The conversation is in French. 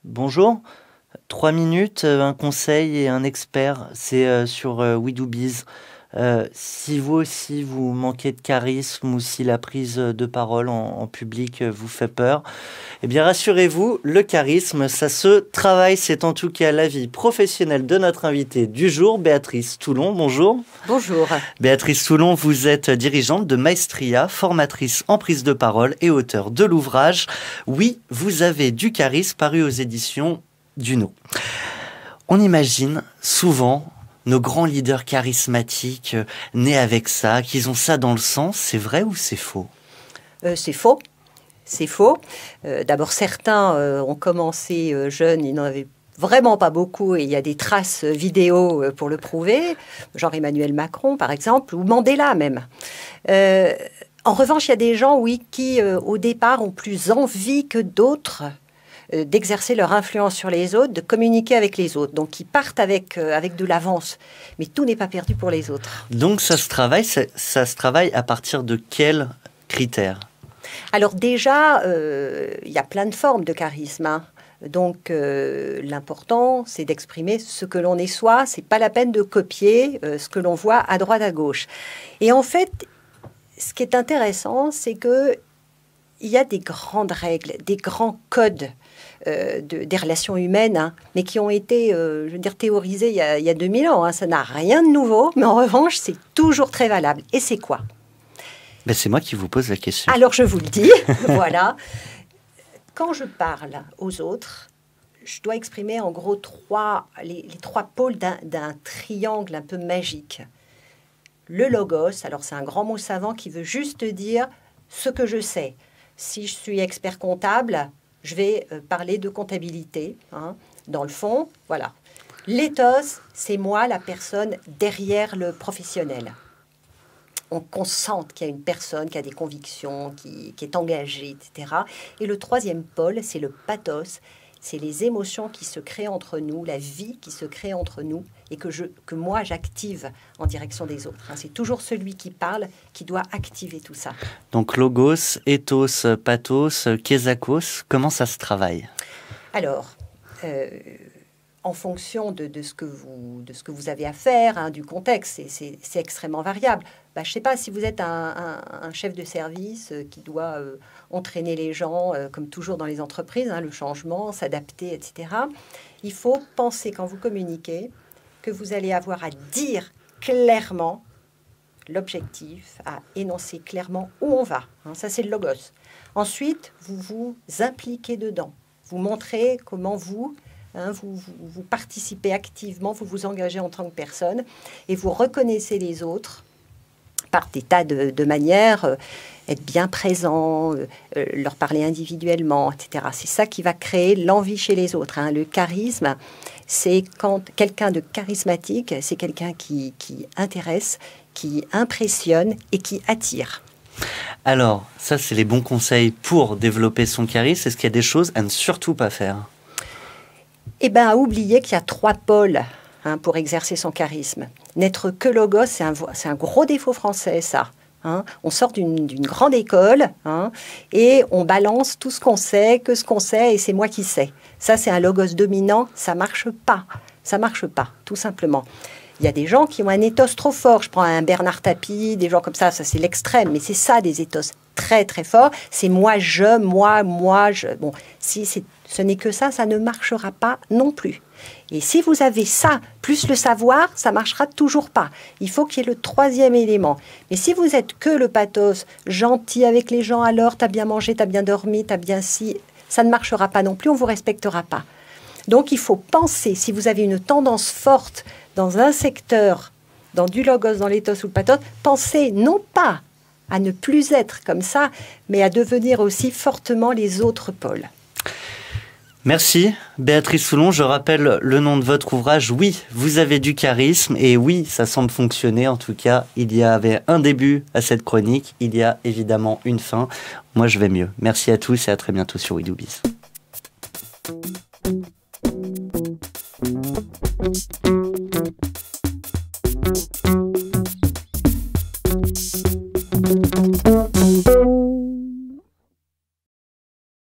Bonjour, 3 minutes, un conseil et un expert, c'est sur We Do Biz. Si vous aussi vous manquez de charisme ou si la prise de parole en public vous fait peur, eh bien rassurez-vous, le charisme, ça se travaille. C'est en tout cas l'avis professionnel de notre invitée du jour, Béatrice Toulon. Bonjour. Bonjour. Béatrice Toulon, vous êtes dirigeante de Maestria, formatrice en prise de parole et auteure de l'ouvrage « Oui, vous avez du charisme » paru aux éditions Duno. On imagine souvent nos grands leaders charismatiques nés avec ça, qu'ils ont ça dans le sang. C'est vrai ou c'est faux? C'est faux. C'est faux. D'abord, certains ont commencé jeunes, ils n'en avaient vraiment pas beaucoup, et il y a des traces vidéo pour le prouver, genre Emmanuel Macron, par exemple, ou Mandela même. En revanche, il y a des gens, oui, qui, au départ, ont plus envie que d'autres d'exercer leur influence sur les autres, de communiquer avec les autres. Donc, ils partent avec de l'avance. Mais tout n'est pas perdu pour les autres. Donc, ça se travaille à partir de quels critères? Alors déjà, il y a plein de formes de charisme, hein. Donc, l'important, c'est d'exprimer ce que l'on est soi. C'est pas la peine de copier ce que l'on voit à droite, à gauche. Et en fait, ce qui est intéressant, c'est que il y a des grandes règles, des grands codes des relations humaines, hein, mais qui ont été, je veux dire, théorisés il y a 2000 ans. Hein. Ça n'a rien de nouveau, mais en revanche, c'est toujours très valable. Et c'est quoi? Ben, c'est moi qui vous pose la question. Alors, je vous le dis, voilà. Quand je parle aux autres, je dois exprimer en gros les trois pôles d'un triangle un peu magique. Le logos, alors c'est un grand mot savant qui veut juste dire ce que je sais. Si je suis expert comptable, je vais parler de comptabilité, hein, dans le fond, voilà. L'éthos, c'est moi, la personne derrière le professionnel. On sente qu'il y a une personne qui a des convictions, qui est engagée, etc. Et le troisième pôle, c'est le pathos. C'est les émotions qui se créent entre nous, la vie qui se crée entre nous et que moi, j'active en direction des autres. C'est toujours celui qui parle qui doit activer tout ça. Donc logos, ethos, pathos, késakos, comment ça se travaille? Alors, en fonction de ce que vous avez à faire, hein, du contexte, c'est extrêmement variable. Je ne sais pas, si vous êtes un chef de service qui doit entraîner les gens, comme toujours dans les entreprises, hein, le changement, s'adapter, etc. Il faut penser, quand vous communiquez, que vous allez avoir à dire clairement l'objectif, à énoncer clairement où on va. Hein, ça, c'est le logos. Ensuite, vous vous impliquez dedans. Vous montrez comment vous participez activement, vous vous engagez en tant que personne et vous reconnaissez les autres par des tas de manières, être bien présent, leur parler individuellement, etc. C'est ça qui va créer l'envie chez les autres. Hein. Le charisme, c'est quand quelqu'un de charismatique, c'est quelqu'un qui intéresse, qui impressionne et qui attire. Alors, ça, c'est les bons conseils pour développer son charisme. Est-ce qu'il y a des choses à ne surtout pas faire? Eh bien, à oublier qu'il y a 3 pôles, hein, pour exercer son charisme. N'être que logos, c'est un gros défaut français, ça. Hein. On sort d'une grande école, hein, et on balance tout ce qu'on sait, que ce qu'on sait, et c'est moi qui sais. Ça, c'est un logos dominant, ça marche pas. Ça marche pas, tout simplement. Il y a des gens qui ont un ethos trop fort. Je prends un Bernard Tapie, des gens comme ça c'est l'extrême, mais c'est ça, des ethos très très forts. C'est moi, je. Bon, si ce n'est que ça ne marchera pas non plus. Et si vous avez ça, plus le savoir, ça marchera toujours pas. Il faut qu'il y ait le 3e élément. Mais si vous êtes que le pathos, gentil avec les gens, alors t'as bien mangé, t'as bien dormi, t'as bien si, ça ne marchera pas non plus, on vous respectera pas. Donc il faut penser, si vous avez une tendance forte dans un secteur, dans du logos, dans l'éthos ou le pathos, pensez non pas à ne plus être comme ça, mais à devenir aussi fortement les autres pôles. Merci Béatrice Toulon, je rappelle le nom de votre ouvrage. Oui, vous avez du charisme et oui, ça semble fonctionner. En tout cas, il y avait un début à cette chronique, il y a évidemment une fin. Moi, je vais mieux. Merci à tous et à très bientôt sur We Do Biz.